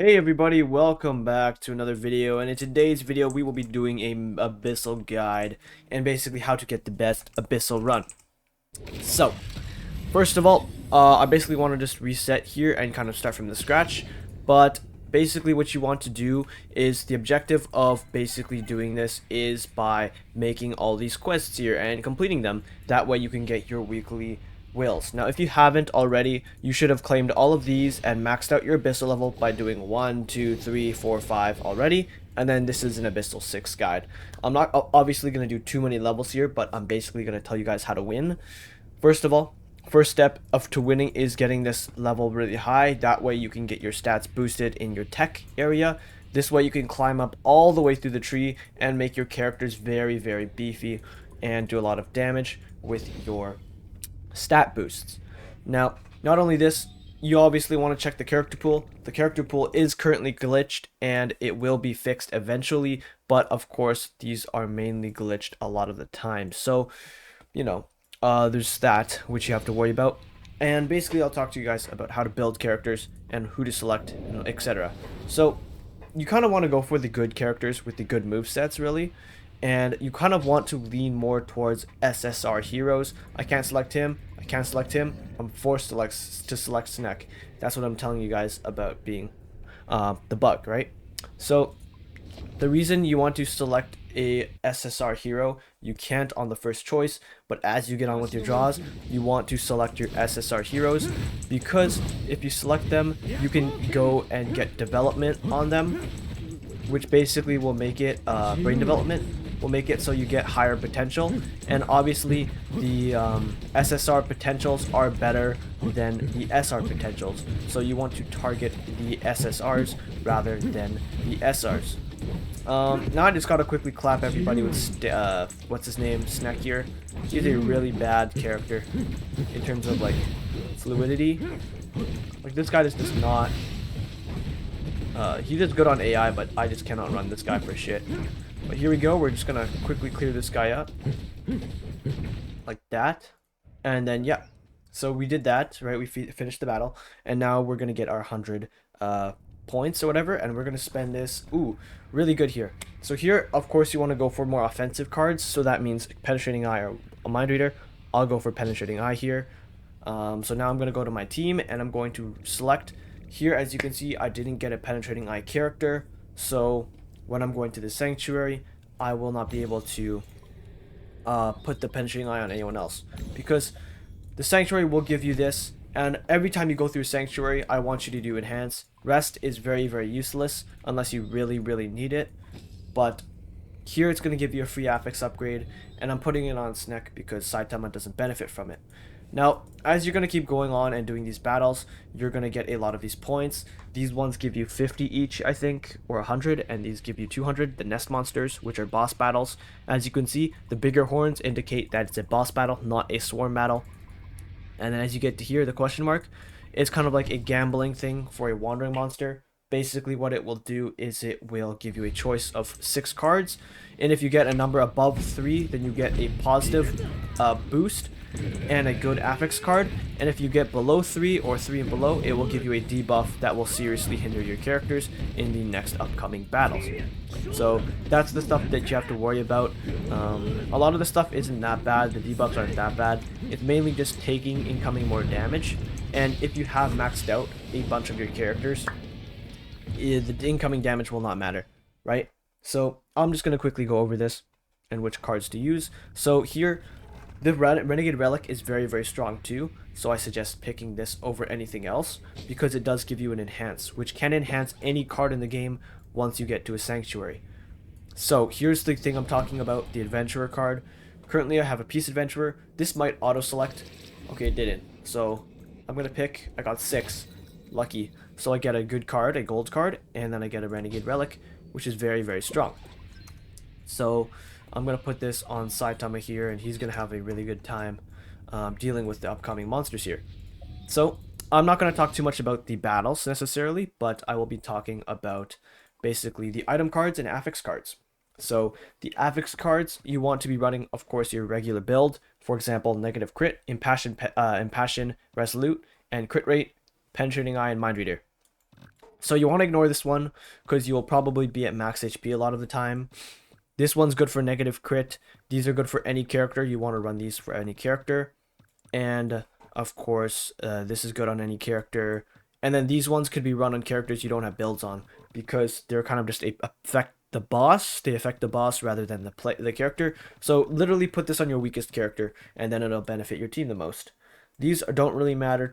Hey everybody, welcome back to another video, and in today's video we will be doing a Abyssal guide and basically how to get the best Abyssal run. So, first of all, I basically want to just reset here and kind of start from the scratch, but basically what you want to do is the objective of basically doing this is by making all these quests here and completing them. That way you can get your weekly wills. Now, if you haven't already, you should have claimed all of these and maxed out your Abyssal level by doing 1, 2, 3, 4, 5 already. And then this is an Abyssal 6 guide. I'm not obviously going to do too many levels here, but I'm basically going to tell you guys how to win. First of all, first step to winning is getting this level really high. That way you can get your stats boosted in your tech area. This way you can climb up all the way through the tree and make your characters very, very beefy and do a lot of damage with your stat boosts. Now, not only this, you obviously want to check the character pool. The character pool is currently glitched and it will be fixed eventually, but of course these are mainly glitched a lot of the time. So, there's that which you have to worry about. And basically I'll talk to you guys about how to build characters and who to select, etc. So you kind of want to go for the good characters with the good movesets, really. And you kind of want to lean more towards SSR heroes. I can't select him. I can't select him. I'm forced to select Snack. That's what I'm telling you guys about being the bug, right? So the reason you want to select a SSR hero, you can't on the first choice, but as you get on with your draws, you want to select your SSR heroes, because if you select them, you can go and get development on them, which basically will make it brain development, will make it so you get higher potential. And obviously the SSR potentials are better than the SR potentials, so you want to target the SSRs rather than the SRs. Now I just gotta quickly clap everybody with what's his name, Snack here. He's a really bad character in terms of like fluidity. Like, this guy just does not he's just good on AI, but I just cannot run this guy for shit. But here we go, we're just gonna quickly clear this guy up like that, and then yeah, so we did that, right? We finished the battle, and now we're gonna get our 100 points or whatever, and we're gonna spend this really good here. So here, of course, you want to go for more offensive cards, so that means Penetrating Eye or a Mind Reader. I'll go for Penetrating Eye here. So now I'm gonna go to my team and I'm going to select here. As you can see, I didn't get a Penetrating Eye character, so when I'm going to the Sanctuary, I will not be able to put the Penetrating Eye on anyone else, because the Sanctuary will give you this, and every time you go through Sanctuary, I want you to do Enhance. Rest is very, very useless unless you really, really need it, but here it's going to give you a free affix upgrade, and I'm putting it on Snack because Saitama doesn't benefit from it. Now, as you're going to keep going on and doing these battles, you're going to get a lot of these points. These ones give you 50 each, I think, or 100, and these give you 200. The nest monsters, which are boss battles. As you can see, the bigger horns indicate that it's a boss battle, not a swarm battle. And then as you get to here, the question mark, it's kind of like a gambling thing for a wandering monster. Basically what it will do is it will give you a choice of 6 cards, and if you get a number above 3, then you get a positive boost and a good affix card, and if you get below 3 or 3 and below, it will give you a debuff that will seriously hinder your characters in the next upcoming battles. So that's the stuff that you have to worry about. A lot of the stuff isn't that bad, the debuffs aren't that bad, it's mainly just taking incoming more damage, and if you have maxed out a bunch of your characters, the incoming damage will not matter, right? So I'm just going to quickly go over this and which cards to use. So here, the Renegade Relic is very, very strong too, so I suggest picking this over anything else, because it does give you an Enhance, which can enhance any card in the game once you get to a Sanctuary. So here's the thing I'm talking about, the Adventurer card. Currently I have a Peace Adventurer. This might auto-select. Okay, it didn't. So I'm going to pick, I got 6. Lucky. So I get a good card, a gold card, and then I get a Renegade Relic, which is very, very strong. So I'm going to put this on Saitama here, and he's going to have a really good time dealing with the upcoming monsters here. So I'm not going to talk too much about the battles necessarily, but I will be talking about basically the item cards and affix cards. So the affix cards, you want to be running, of course, your regular build. For example, negative crit, impassion, resolute, and crit rate, penetrating eye, and mind reader. So you want to ignore this one because you will probably be at max HP a lot of the time. This one's good for negative crit. These are good for any character. You want to run these for any character. And of course, this is good on any character. And then these ones could be run on characters you don't have builds on because they're kind of just affect the boss. They affect the boss rather than the character. So literally put this on your weakest character, and then it'll benefit your team the most. These don't really matter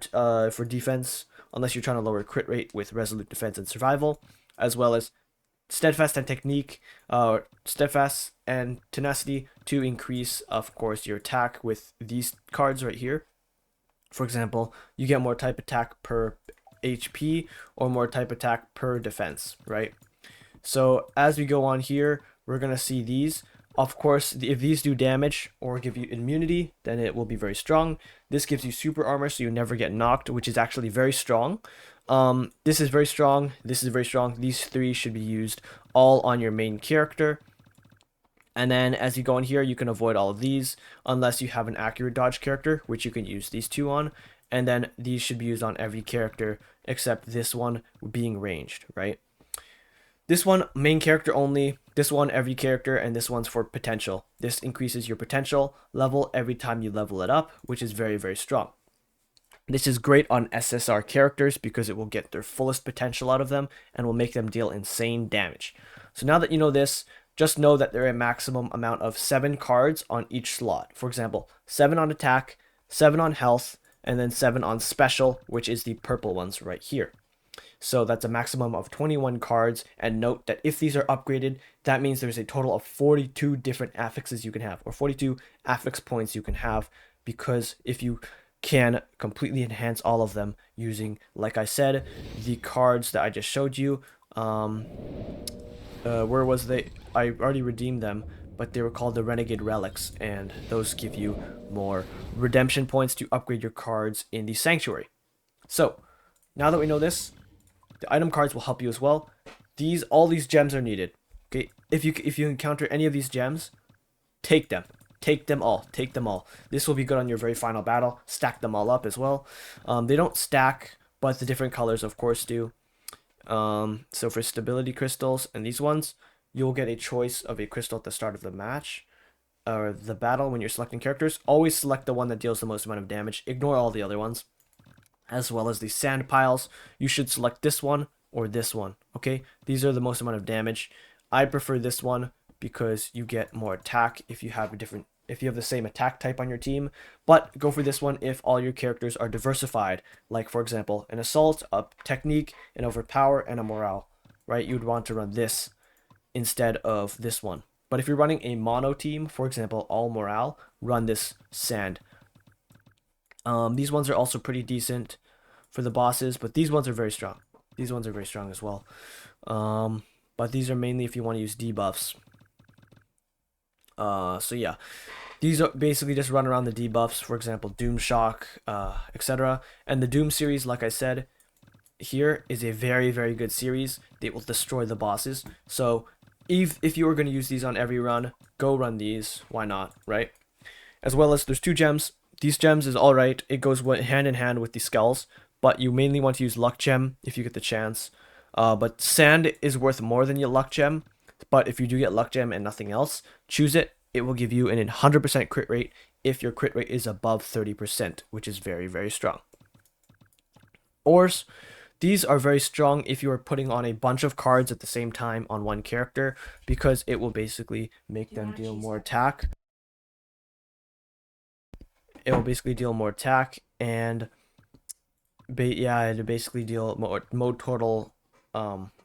for defense unless you're trying to lower crit rate with resolute defense and survival, as well as steadfast and technique, steadfast and tenacity to increase, of course, your attack with these cards right here. For example, you get more type attack per HP or more type attack per defense, right? So as we go on here, we're gonna see these. Of course, if these do damage or give you immunity, then it will be very strong. This gives you super armor, so you never get knocked, which is actually very strong. This is very strong. This is very strong. These three should be used all on your main character. And then as you go in here, you can avoid all of these unless you have an accurate dodge character, which you can use these two on. And then these should be used on every character except this one being ranged, right? This one, main character only. This one, every character. And this one's for potential. This increases your potential level every time you level it up, which is very, very strong. This is great on SSR characters because it will get their fullest potential out of them and will make them deal insane damage. So now that you know this, just know that there are a maximum amount of 7 cards on each slot. For example, 7 on attack, 7 on health, and then 7 on special, which is the purple ones right here. So that's a maximum of 21 cards, and note that if these are upgraded, that means there's a total of 42 different affixes you can have, or 42 affix points you can have, because if you can completely enhance all of them using, like I said, the cards that I just showed you. Where was they? I already redeemed them, but they were called the Renegade Relics, and those give you more redemption points to upgrade your cards in the Sanctuary. So, now that we know this, the item cards will help you as well. All these gems are needed. Okay, if you encounter any of these gems, take them. Take them all. Take them all. This will be good on your very final battle. Stack them all up as well. They don't stack, but the different colors, of course, do. So for stability crystals and these ones, you'll get a choice of a crystal at the start of the match or the battle when you're selecting characters. Always select the one that deals the most amount of damage. Ignore all the other ones. As well as the sand piles, you should select this one or this one. Okay, these are the most amount of damage. I prefer this one because you get more attack if you have the same attack type on your team, but go for this one if all your characters are diversified, like for example an assault, a technique, an overpower, and a morale, right? You'd want to run this instead of this one. But if you're running a mono team, for example all morale, run this sand. These ones are also pretty decent for the bosses, but these ones are very strong. These ones are very strong as well. But these are mainly if you want to use debuffs. So yeah, these are basically just run around the debuffs, for example, Doom Shock, etc. And the Doom series, like I said, here is a very, very good series. They will destroy the bosses. So if you were going to use these on every run, go run these. Why not, right? As well as there's 2 gems. These gems is alright. It goes hand in hand with the skulls, but you mainly want to use Luck Gem if you get the chance. But Sand is worth more than your Luck Gem. But if you do get Luck Gem and nothing else, choose it. It will give you an 100% crit rate if your crit rate is above 30%, which is very, very strong. Ores, these are very strong if you are putting on a bunch of cards at the same time on one character, because it will basically make them deal more attack. It will basically deal more attack, and it'll basically deal more total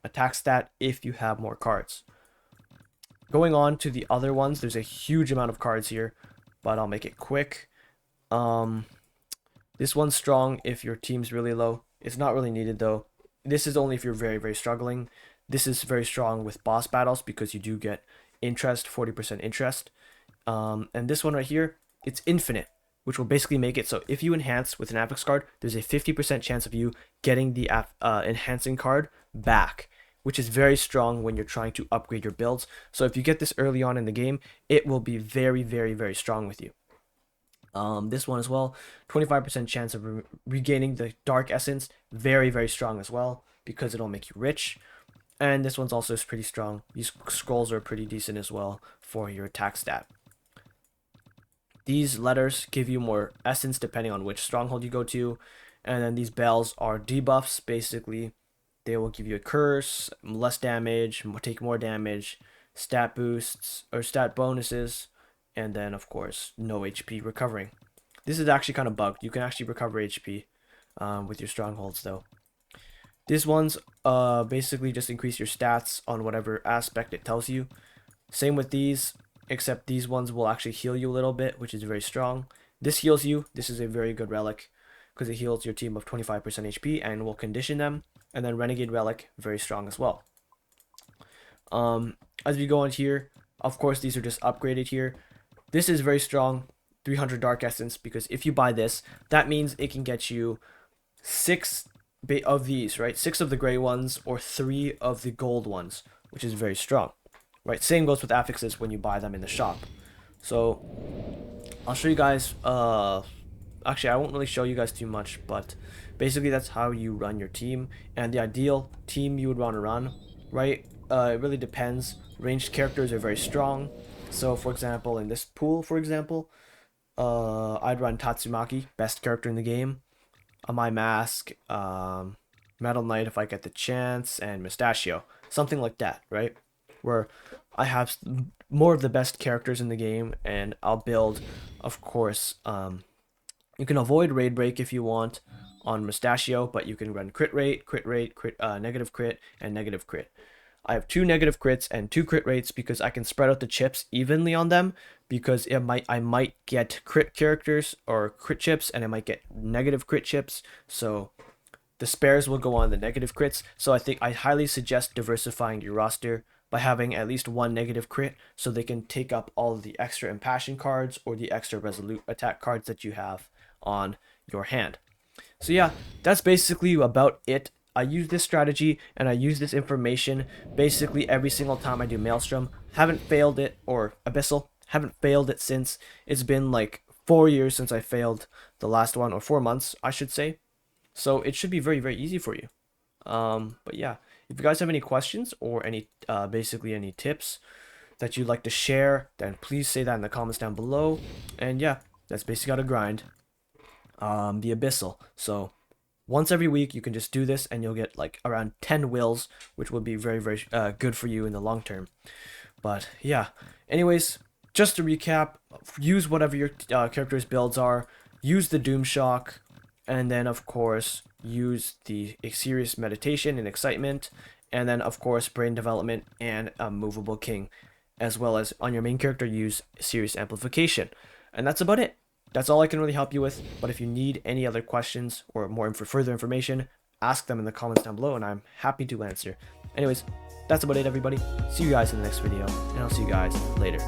attack stat if you have more cards. Going on to the other ones, there's a huge amount of cards here, but I'll make it quick. This one's strong if your team's really low. It's not really needed though. This is only if you're very, very struggling. This is very strong with boss battles because you do get interest, 40% interest. And this one right here, it's infinite, which will basically make it so if you enhance with an affix card, there's a 50% chance of you getting the enhancing card back, which is very strong when you're trying to upgrade your builds. So if you get this early on in the game, it will be very, very, very strong with you. This one as well, 25% chance of regaining the Dark Essence, very, very strong as well. because it'll make you rich. And this one's also pretty strong. These scrolls are pretty decent as well for your attack stat. These letters give you more essence depending on which stronghold you go to. And then these bells are debuffs. Basically, they will give you a curse, less damage, take more damage, stat boosts or stat bonuses, and then of course no HP recovering. This is actually kind of bugged. You can actually recover HP with your strongholds though. These ones basically just increase your stats on whatever aspect it tells you. Same with these, except these ones will actually heal you a little bit, which is very strong. This heals you. This is a very good relic because it heals your team of 25% HP and will condition them. And then Renegade Relic, very strong as well. As we go on here, of course, these are just upgraded here. This is very strong, 300 Dark Essence, because if you buy this, that means it can get you 6 of these, right? 6 of the gray ones or 3 of the gold ones, which is very strong, right? Same goes with affixes when you buy them in the shop. So I'll show you guys, actually I won't really show you guys too much, but basically that's how you run your team and the ideal team you would want to run, right? It really depends. Ranged characters are very strong. So for example, in this pool, for example, I'd run Tatsumaki, best character in the game. My Mask, Metal Knight if I get the chance, and Mustachio. Something like that, right? Where I have more of the best characters in the game, and I'll build, of course, you can avoid raid break if you want on Mustachio, but you can run crit rate, negative crit, and negative crit. I have 2 negative crits and 2 crit rates because I can spread out the chips evenly on them, because I might get crit characters or crit chips and I might get negative crit chips, so the spares will go on the negative crits. So I highly suggest diversifying your roster by having at least 1 negative crit so they can take up all of the extra impassion cards or the extra resolute attack cards that you have on your hand. So yeah, that's basically about it. I use this strategy and I use this information basically every single time I do Maelstrom. Haven't failed it, or Abyssal. Haven't failed it since. It's been like 4 years since I failed the last one, or 4 months, I should say. So it should be very, very easy for you. But yeah, if you guys have any questions or any basically any tips that you'd like to share, then please say that in the comments down below. And yeah, that's basically how to grind the Abyssal. So once every week you can just do this and you'll get like around 10 wills, which will be very, very good for you in the long term. But yeah, anyways, just to recap, use whatever your character's builds are, use the Doom Shock, and then of course use the serious meditation and excitement, and then of course brain development and movable king, as well as on your main character use serious amplification. And that's about it. That's all I can really help you with. But if you need any other questions or further information, ask them in the comments down below and I'm happy to answer. Anyways, that's about it, everybody. See you guys in the next video, and I'll see you guys later.